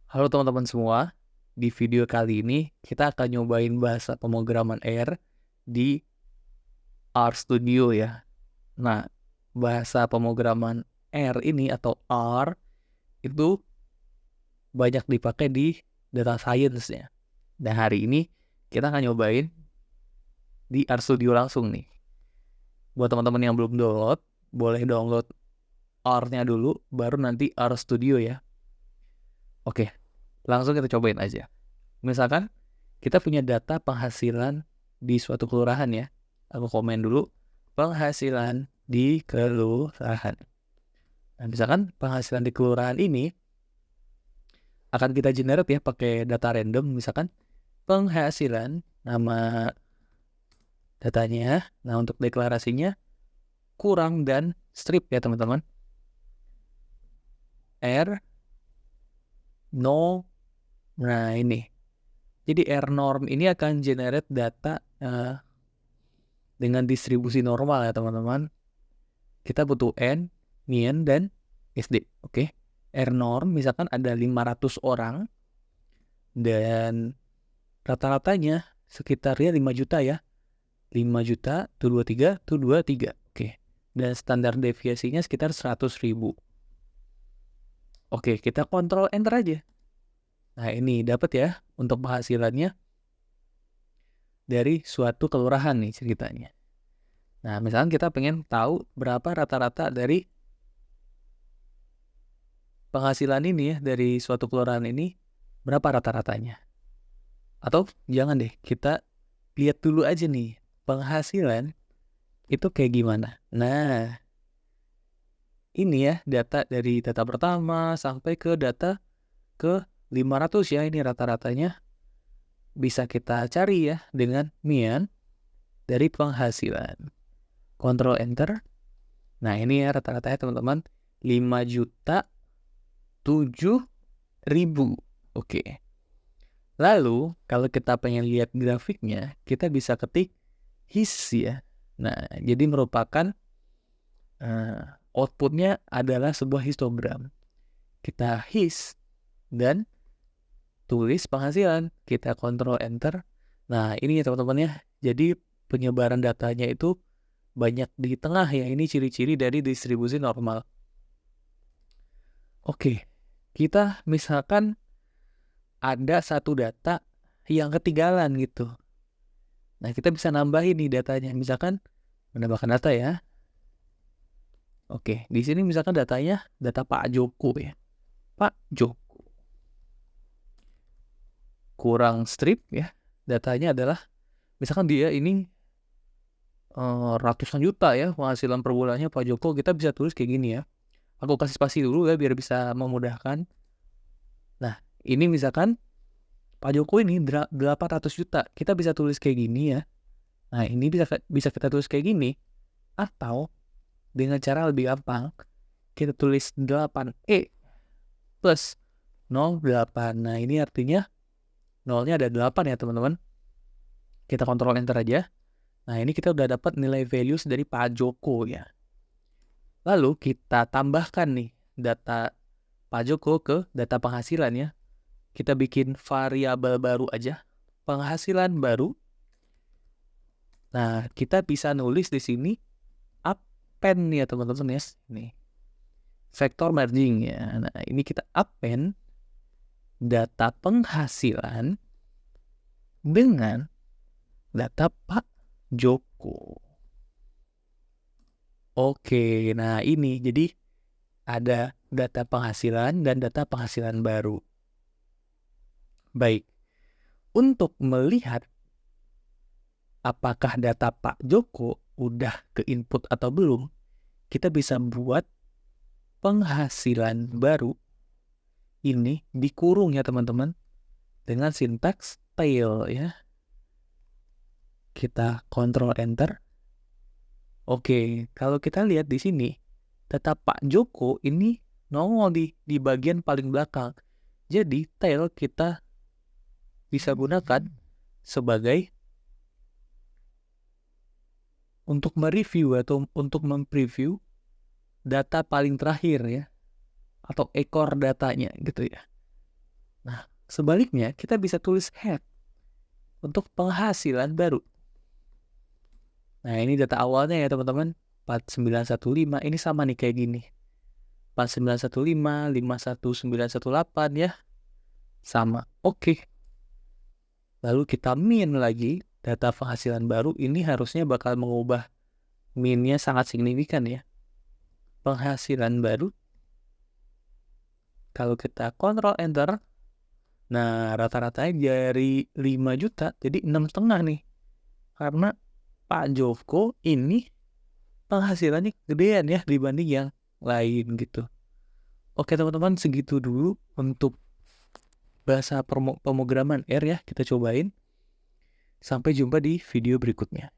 Halo teman-teman semua, di video kali ini kita akan nyobain bahasa pemrograman R di RStudio ya. Nah, bahasa pemrograman R ini atau R itu banyak dipakai di data science ya. Dan hari ini kita akan nyobain di RStudio langsung nih. Buat teman-teman yang belum download, boleh download R-nya dulu, baru nanti RStudio ya. Oke, langsung kita cobain aja. Misalkan kita punya data penghasilan di suatu kelurahan ya. Aku komen dulu penghasilan di kelurahan. Nah, misalkan penghasilan di kelurahan ini akan kita generate ya pakai data random. Misalkan penghasilan, nama datanya. Nah, untuk deklarasinya kurang dan strip ya teman-teman. R, no. Nah, ini. Jadi R norm ini akan generate data dengan distribusi normal ya teman-teman. Kita butuh N, Mien, dan SD. Oke. R norm misalkan ada 500 orang dan rata-ratanya sekitarnya 5 juta ya. 5 juta, tuh 23, tuh 23. Oke. Dan standar deviasinya sekitar 100.000. Oke, kita kontrol enter aja. Nah, ini dapat ya untuk penghasilannya dari suatu kelurahan nih ceritanya. Nah, misalkan kita pengen tahu berapa rata-rata dari penghasilan ini ya, dari suatu kelurahan ini, berapa rata-ratanya. Atau jangan deh, kita lihat dulu aja nih, penghasilan itu kayak gimana. Nah, ini ya data dari data pertama sampai ke data ke 500 ya, ini rata-ratanya bisa kita cari ya dengan Mian dari penghasilan. Kontrol enter. Nah, ini ya rata-ratanya teman-teman 5.007.000. Oke. Lalu, kalau kita pengen lihat grafiknya, kita bisa ketik his ya. Nah, jadi merupakan outputnya adalah sebuah histogram. Kita his dan tulis penghasilan. Kita kontrol enter. Nah, ini ya teman-teman ya. Jadi penyebaran datanya itu banyak di tengah ya. Ini ciri-ciri dari distribusi normal. Oke, kita misalkan ada satu data yang ketinggalan gitu. Nah, kita bisa nambahin nih datanya. Misalkan menambahkan data ya. Oke, di sini misalkan datanya data Pak Joko ya. Pak Joko. Kurang strip ya. Datanya adalah misalkan dia ini ratusan juta ya penghasilan per bulannya Pak Joko. Kita bisa tulis kayak gini ya. Aku kasih spasi dulu ya biar bisa memudahkan. Nah, ini misalkan Pak Joko ini 800 juta. Kita bisa tulis kayak gini ya. Nah, ini bisa kita tulis kayak gini. Atau dengan cara lebih gampang, kita tulis 8E plus 08. Nah, ini artinya nolnya ada 8 ya teman-teman. Kita kontrol enter aja. Nah, ini kita udah dapat nilai values dari Pak Joko ya. Lalu kita tambahkan nih data Pak Joko ke data penghasilan ya. Kita bikin variabel baru aja. Penghasilan baru. Nah, kita bisa nulis di sini append ya teman-teman ya. Nih. Vector merging ya. Nah, ini kita append data penghasilan dengan data Pak Joko. Oke, nah ini jadi ada data penghasilan dan data penghasilan baru. Baik, untuk melihat apakah data Pak Joko udah ke input atau belum, kita bisa buat penghasilan baru ini dikurung ya teman-teman dengan sintaks tail ya. Kita kontrol enter. Oke, kalau kita lihat di sini, data Pak Joko ini nongol di bagian paling belakang. Jadi, tail kita bisa gunakan sebagai untuk mereview atau untuk mempreview data paling terakhir ya. Atau ekor datanya gitu ya. Nah, sebaliknya kita bisa tulis head untuk penghasilan baru. Nah, ini data awalnya ya teman-teman. 4915 ini sama nih kayak gini. 4915, 51918 ya. Sama. Oke. Lalu kita min lagi. Data penghasilan baru ini harusnya bakal mengubah minnya sangat signifikan ya. Penghasilan baru. Kalau kita kontrol enter. Nah, rata-ratanya dari 5 juta jadi 6,5 nih. Karena Pak Joko ini penghasilannya gedean ya dibanding yang lain gitu. Oke teman-teman, segitu dulu untuk bahasa pemrograman R ya, kita cobain. Sampai jumpa di video berikutnya.